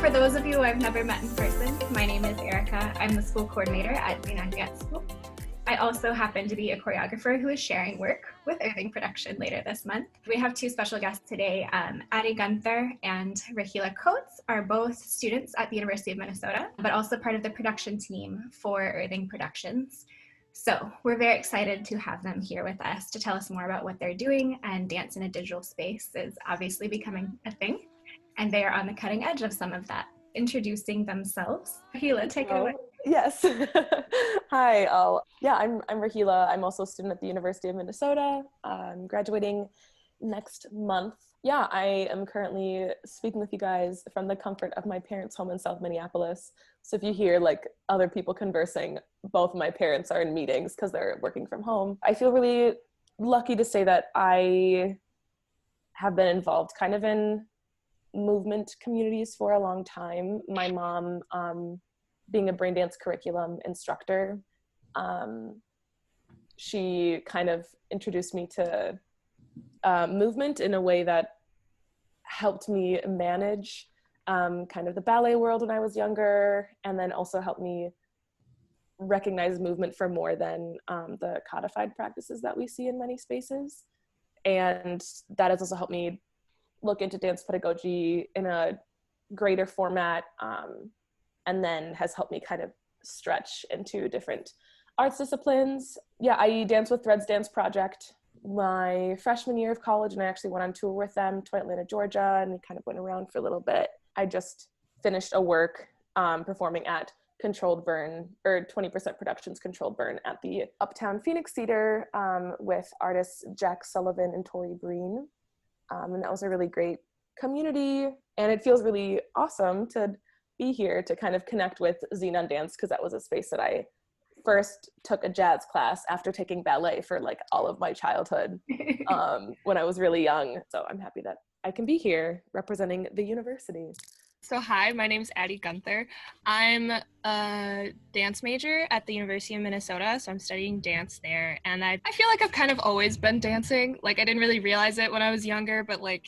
for those of you I've never met in person, my name is Erica. I'm the school coordinator at Guenther School. I also happen to be a choreographer who is sharing work with eARThing Production later this month. We have two special guests today. Addie Guenther and Rahila are both students at the University of Minnesota, but also part of the production team for eARThing Productions. So we're very excited to have them here with us to tell us more about what they're doing, and dance in a digital space is obviously becoming a thing, and they are on the cutting edge of some of that. Introducing themselves. Rahila, take it away. Yes. Hi. I'm Rahila. I'm also a student at the University of Minnesota. I'm graduating next month. Yeah, I am currently speaking with you guys from the comfort of my parents' home in South Minneapolis. So if you hear like other people conversing, both of my parents are in meetings because they're working from home. I feel really lucky to say that I have been involved kind of in movement communities for a long time. My mom, being a brain dance curriculum instructor, she kind of introduced me to movement in a way that helped me manage kind of the ballet world when I was younger, and then also helped me recognize movement for more than the codified practices that we see in many spaces. And that has also helped me look into dance pedagogy in a greater format, and then has helped me kind of stretch into different arts disciplines. Yeah, I danced with Threads Dance Project my freshman year of college, and I actually went on tour with them to Atlanta, Georgia, and we kind of went around for a little bit. I just finished a work performing at Controlled Burn, or 20% Productions Controlled Burn, at the Uptown Phoenix Theater with artists Jack Sullivan and Tori Breen. And that was a really great community, and it feels really awesome to be here to kind of connect with Xenon Dance, because that was a space that I first took a jazz class after taking ballet for like all of my childhood when I was really young. So I'm happy that I can be here representing the university. So hi, my name's Addie Guenther. I'm a dance major at the University of Minnesota, so I'm studying dance there. And I feel like I've kind of always been dancing. Like I didn't really realize it when I was younger, but like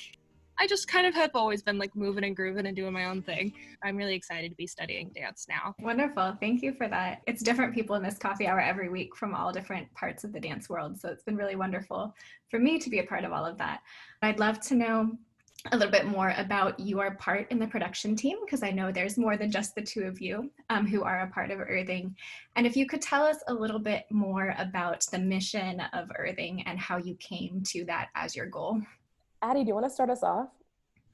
I just kind of have always been like moving and grooving and doing my own thing. I'm really excited to be studying dance now. Wonderful. Thank you for that. It's different people in this coffee hour every week from all different parts of the dance world. So it's been really wonderful for me to be a part of all of that. I'd love to know a little bit more about your part in the production team, because I know there's more than just the two of you who are a part of eARThing. And if you could tell us a little bit more about the mission of eARThing and how you came to that as your goal. Addie, do you want to start us off?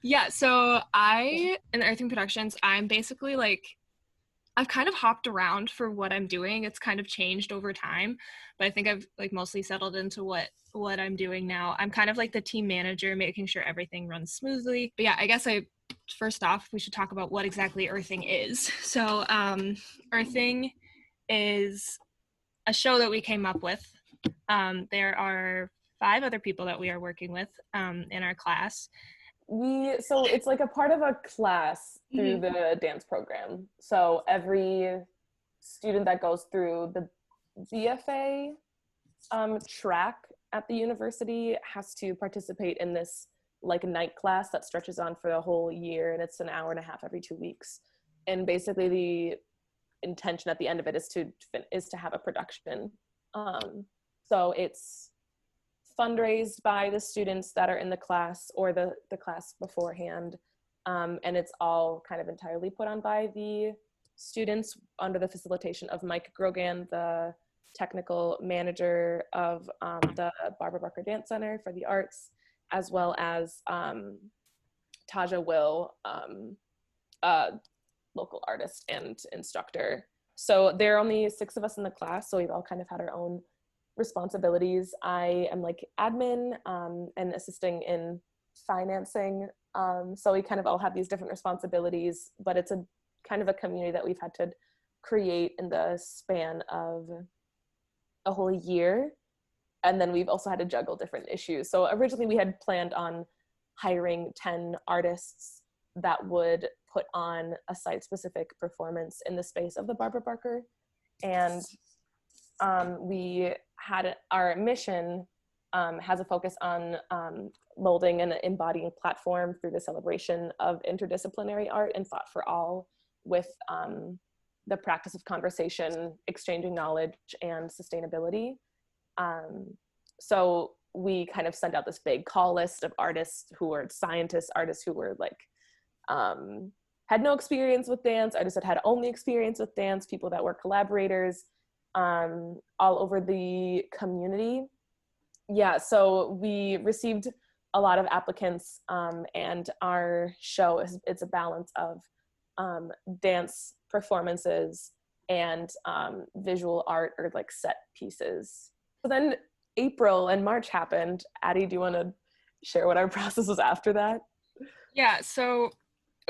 Yeah, so in eARThing Productions, I'm basically like, I've kind of hopped around for what I'm doing. It's kind of changed over time, but I think I've like mostly settled into what I'm doing now. I'm kind of like the team manager, making sure everything runs smoothly. But yeah, I guess first off, we should talk about what exactly eARThing is. So eARThing is a show that we came up with. There are 5 other people that we are working with in our class. So it's like a part of a class through the dance program. So every student that goes through the BFA track at the university has to participate in this like night class that stretches on for the whole year, and it's an hour and a half every 2 weeks. And basically the intention at the end of it is to have a production. So it's fundraised by the students that are in the class or the class beforehand, and it's all kind of entirely put on by the students under the facilitation of Mike Grogan, the technical manager of the Barbara Barker Dance Center for the Arts, as well as Taja Will, local artist and instructor. So there are only 6 of us in the class, so we've all kind of had our own responsibilities. I am like admin and assisting in financing. So we kind of all have these different responsibilities, but it's a kind of a community that we've had to create in the span of a whole year. And then we've also had to juggle different issues. So originally we had planned on hiring 10 artists that would put on a site-specific performance in the space of the Barbara Barker. And we had our mission has a focus on molding and embodying platform through the celebration of interdisciplinary art and thought for all, with the practice of conversation, exchanging knowledge, and sustainability. So we kind of sent out this big call list of artists who were scientists, artists who were like, had no experience with dance, artists that had only experience with dance, people that were collaborators, all over the community. Yeah, so we received a lot of applicants, and our show it's a balance of dance performances and visual art or like set pieces. So then April and March happened. Addie, do you want to share what our process was after that? Yeah, so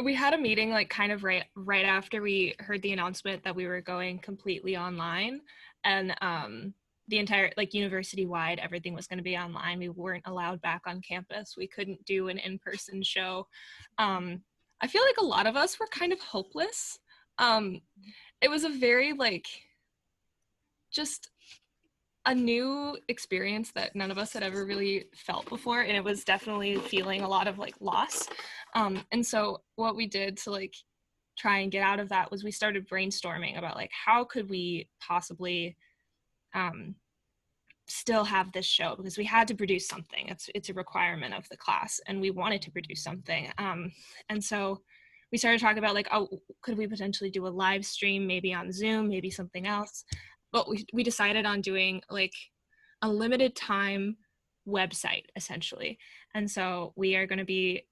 we had a meeting like kind of right after we heard the announcement that we were going completely online, and the entire, like, university-wide, everything was going to be online. We weren't allowed back on campus. We couldn't do an in-person show. I feel like a lot of us were kind of hopeless. It was a very, like, just a new experience that none of us had ever really felt before, and it was definitely feeling a lot of, like, loss. And so what we did to, like, try and get out of that was we started brainstorming about, like, how could we possibly still have this show, because we had to produce something. It's a requirement of the class, and we wanted to produce something. And so we started talking about, like, oh, could we potentially do a live stream, maybe on Zoom, maybe something else? But we decided on doing like a limited time website, essentially. And so we are going to be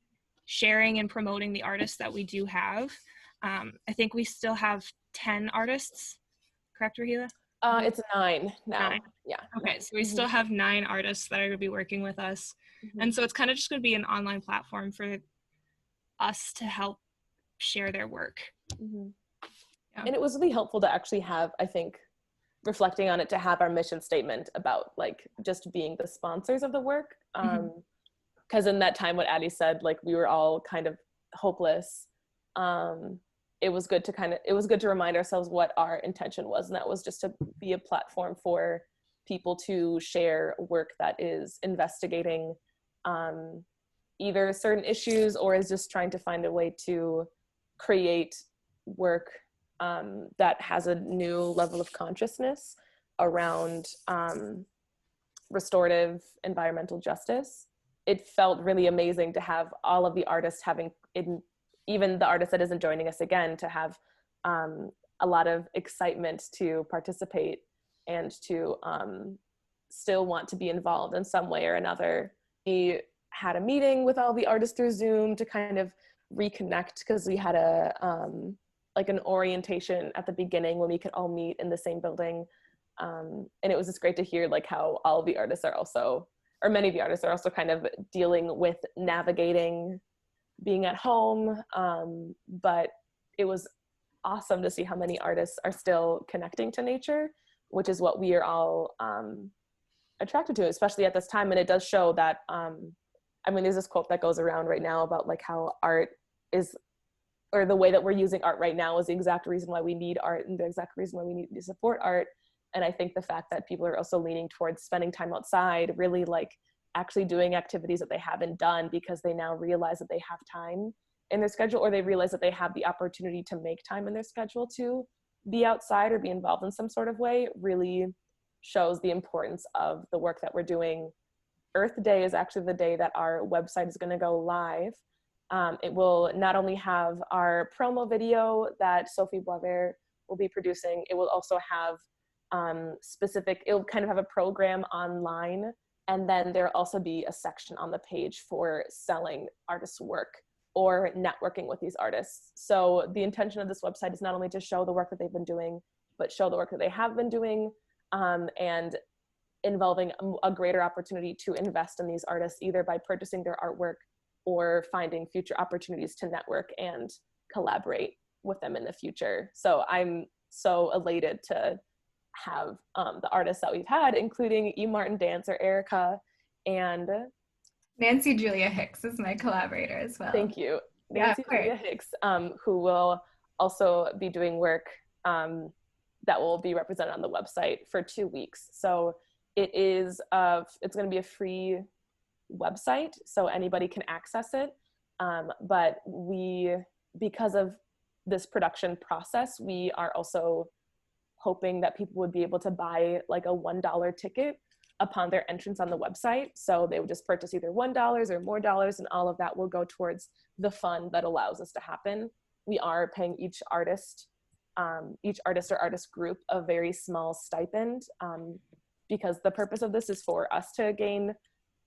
sharing and promoting the artists that we do have. I think we still have 10 artists, correct, Rahila? It's 9 now. 9. Yeah. Okay, so we still have 9 artists that are going to be working with us. And so it's kind of just going to be an online platform for us to help share their work. Yeah. And it was really helpful to actually have, I think, reflecting on it, to have our mission statement about like just being the sponsors of the work. Because in that time, what Addie said, like, we were all kind of hopeless. It was good to remind ourselves what our intention was, and that was just to be a platform for people to share work that is investigating either certain issues or is just trying to find a way to create work that has a new level of consciousness around restorative environmental justice. It felt really amazing to have all of the artists even the artist that isn't joining us again, to have a lot of excitement to participate and to still want to be involved in some way or another. We had a meeting with all the artists through Zoom to kind of reconnect, because we had like an orientation at the beginning when we could all meet in the same building. And it was just great to hear like how all of the artists are also, or many of the artists are also kind of dealing with navigating being at home. But it was awesome to see how many artists are still connecting to nature, which is what we are all attracted to, especially at this time. And it does show that, I mean, there's this quote that goes around right now about like how art is, or the way that we're using art right now is the exact reason why we need art and the exact reason why we need to support art. And I think the fact that people are also leaning towards spending time outside, really like actually doing activities that they haven't done because they now realize that they have time in their schedule, or they realize that they have the opportunity to make time in their schedule to be outside or be involved in some sort of way, really shows the importance of the work that we're doing. Earth Day is actually the day that our website is going to go live. It will not only have our promo video that Sophie Boisvert will be producing, it will also have it'll kind of have a program online, and then there'll also be a section on the page for selling artists' work or networking with these artists. So the intention of this website is not only to show the work that they've been doing, but show the work that they have been doing, and involving a greater opportunity to invest in these artists, either by purchasing their artwork or finding future opportunities to network and collaborate with them in the future. So I'm so elated to have the artists that we've had, including eARThing dancer Erica and Nancy Julia Hicks is my collaborator as well. Thank you. Yeah, Nancy Julia Hicks, who will also be doing work that will be represented on the website for 2 weeks. So it is it's going to be a free website, so anybody can access it. But because of this production process, we are also hoping that people would be able to buy like a $1 ticket upon their entrance on the website. So they would just purchase either $1 or more dollars, and all of that will go towards the fund that allows this to happen. We are paying each artist or artist group a very small stipend, because the purpose of this is for us to gain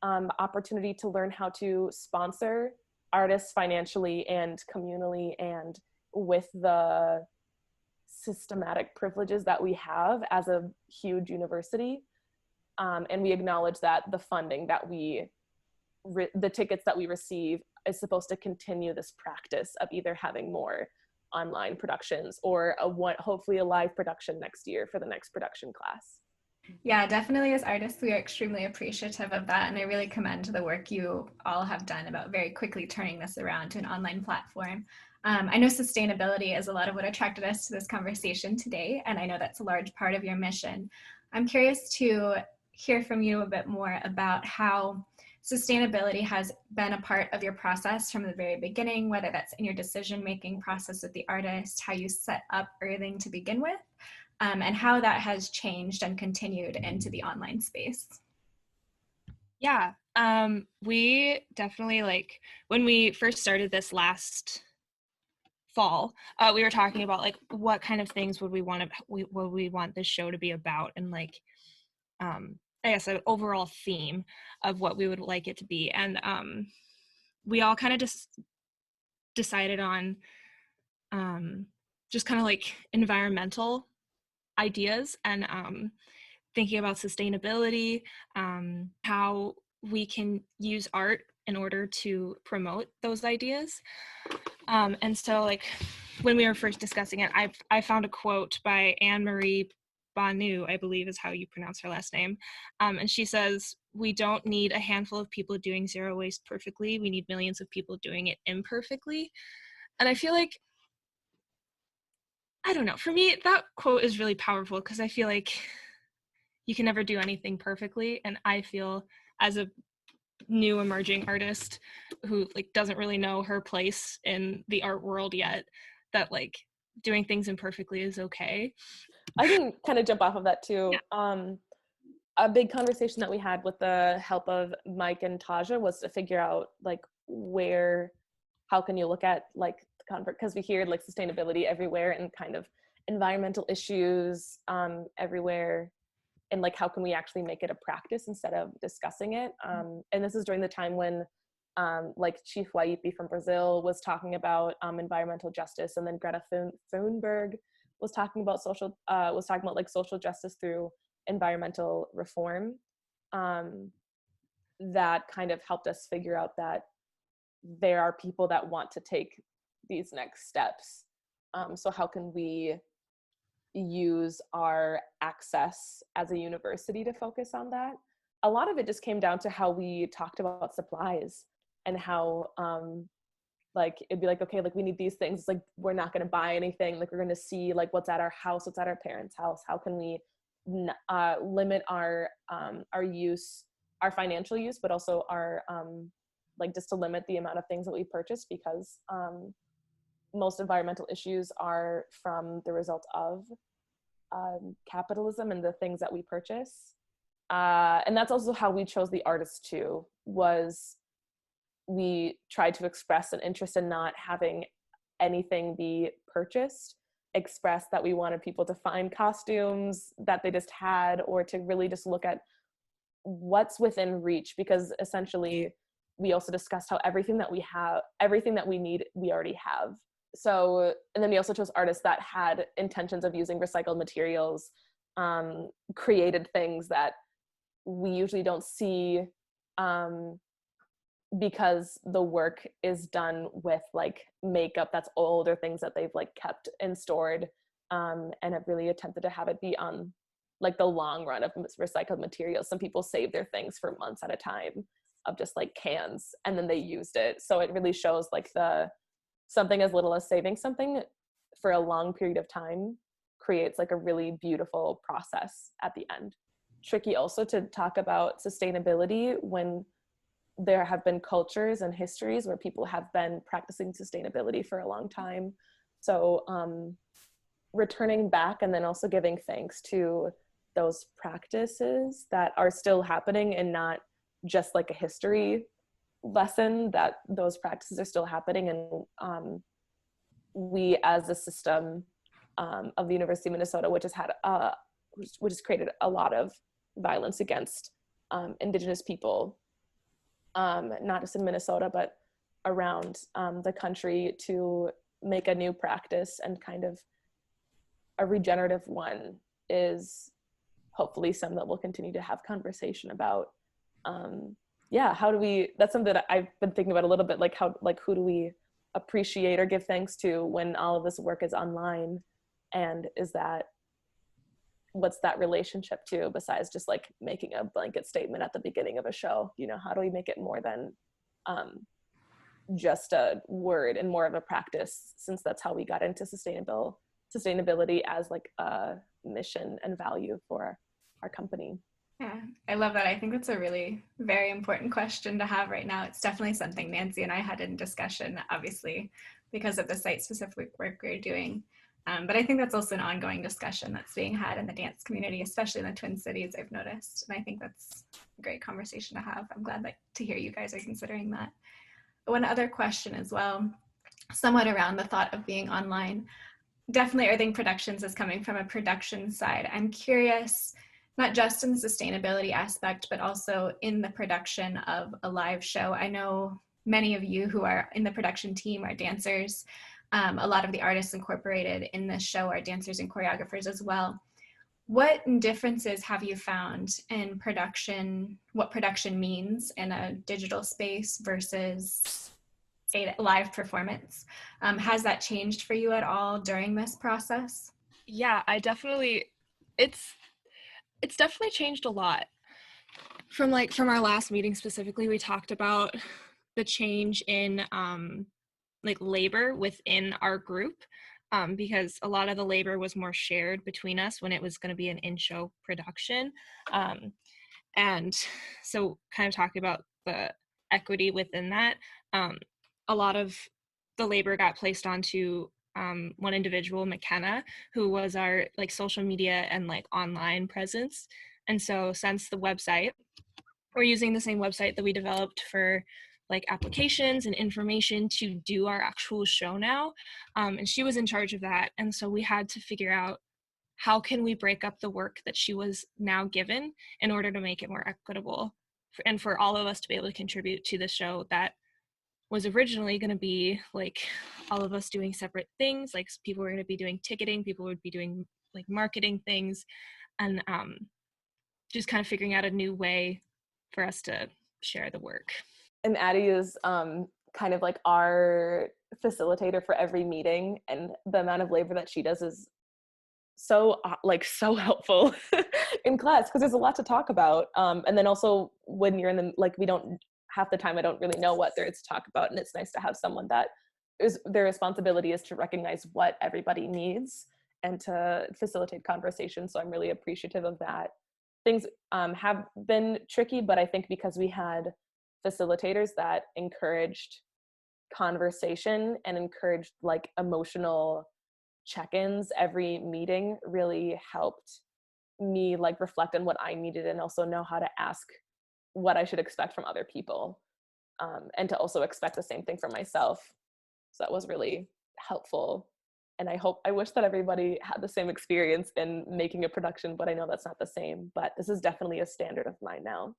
opportunity to learn how to sponsor artists financially and communally, and with the systematic privileges that we have as a huge university. And we acknowledge that the funding that the tickets that we receive is supposed to continue this practice of either having more online productions or hopefully a live production next year for the next production class. Yeah, definitely as artists, we are extremely appreciative of that. And I really commend the work you all have done about very quickly turning this around to an online platform. I know sustainability is a lot of what attracted us to this conversation today, and I know that's a large part of your mission. I'm curious to hear from you a bit more about how sustainability has been a part of your process from the very beginning, whether that's in your decision-making process with the artist, how you set up eARThing to begin with, and how that has changed and continued into the online space. Yeah, we definitely, when we first started this last fall, we were talking about what kind of things would we want this show to be about, and I guess an overall theme of what we would like it to be. And we all kind of just decided on just kind of environmental ideas, and thinking about sustainability, how we can use art in order to promote those ideas. And so when we were first discussing it, I found a quote by Anne-Marie Banu, I believe is how you pronounce her last name. And she says, "We don't need a handful of people doing zero waste perfectly. We need millions of people doing it imperfectly." And I feel I don't know, for me, that quote is really powerful, because I feel you can never do anything perfectly. And I feel, as a new emerging artist who doesn't really know her place in the art world yet, that doing things imperfectly is okay. I can kind of jump off of that too. Yeah. A big conversation that we had with the help of Mike and Taja was to figure out how can you look at because we hear sustainability everywhere, and kind of environmental issues everywhere, and how can we actually make it a practice instead of discussing it. And this is during the time when Chief Waipi from Brazil was talking about environmental justice, and then Greta Thunberg was talking about social justice through environmental reform. That kind of helped us figure out that there are people that want to take these next steps. So how can we use our access as a university to focus on that? A lot of it just came down to how we talked about supplies, and how it'd be okay, we need these things. We're not going to buy anything. We're going to see what's at our house, what's at our parents' house. How can we limit our use, our financial use, but also our just to limit the amount of things that we purchase, because most environmental issues are from the result of capitalism and the things that we purchase. And that's also how we chose the artists too, was we tried to express an interest in not having anything be purchased, express that we wanted people to find costumes that they just had, or to really just look at what's within reach, because essentially we also discussed how everything that we need, we already have. So, and then we also chose artists that had intentions of using recycled materials, created things that we usually don't see, because the work is done with makeup that's old, or things that they've kept and stored, and have really attempted to have it be on the long run of recycled materials. Some people save their things for months at a time of just cans, and then they used it. So it really shows something as little as saving something for a long period of time creates a really beautiful process at the end. Tricky also to talk about sustainability when there have been cultures and histories where people have been practicing sustainability for a long time. So returning back and then also giving thanks to those practices that are still happening, and not just like a history lesson, that those practices are still happening. And we as a system of the University of Minnesota, which has created a lot of violence against Indigenous people, not just in Minnesota, but around the country, to make a new practice and kind of a regenerative one is hopefully some that we'll continue to have conversation about. How do we, that's something that I've been thinking about a little bit, like who do we appreciate or give thanks to when all of this work is online? And what's that relationship to, besides just like making a blanket statement at the beginning of a show? How do we make it more than just a word and more of a practice, since that's how we got into sustainability as like a mission and value for our company. Yeah, I love that. I think that's a really very important question to have right now. It's definitely something Nancy and I had in discussion, obviously, because of the site-specific work we're doing. But I think that's also an ongoing discussion that's being had in the dance community, especially in the Twin Cities, I've noticed. And I think that's a great conversation to have. I'm glad to hear you guys are considering that. One other question as well, somewhat around the thought of being online. Definitely eARThing Productions is coming from a production side. I'm curious, not just in the sustainability aspect, but also in the production of a live show. I know many of you who are in the production team are dancers. A lot of the artists incorporated in this show are dancers and choreographers as well. What differences have you found in production, what production means in a digital space versus a live performance? Has that changed for you at all during this process? Yeah, it's definitely changed a lot. From our last meeting specifically, we talked about the change in labor within our group, because a lot of the labor was more shared between us when it was going to be an in-show production. And so kind of talking about the equity within that, a lot of the labor got placed onto one individual, McKenna, who was our social media and online presence. And so since the website, we're using the same website that we developed for applications and information to do our actual show now. And she was in charge of that. And so we had to figure out how can we break up the work that she was now given in order to make it more equitable and for all of us to be able to contribute to the show that was originally going to be all of us doing separate things. People were going to be doing ticketing, people would be doing marketing things, and just kind of figuring out a new way for us to share the work. And Addie is kind of our facilitator for every meeting, and the amount of labor that she does is so helpful in class, because there's a lot to talk about. And then also when you're in the, we don't, half the time I don't really know what there is to talk about, and it's nice to have someone that is, their responsibility is to recognize what everybody needs and to facilitate conversation. So I'm really appreciative of that. Things have been tricky, but I think because we had facilitators that encouraged conversation and encouraged emotional check-ins every meeting, really helped me reflect on what I needed, and also know how to ask what I should expect from other people, and to also expect the same thing from myself. So that was really helpful. And I wish that everybody had the same experience in making a production, but I know that's not the same. But this is definitely a standard of mine now.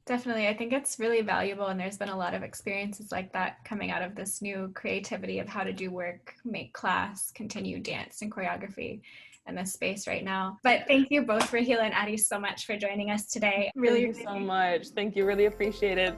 Definitely. I think it's really valuable, and there's been a lot of experiences like that coming out of this new creativity of how to do work, make class, continue dance and choreography in this space right now. But thank you both, Rahila and Addie, so much for joining us today. Thank you so much. Thank you. Really appreciate it.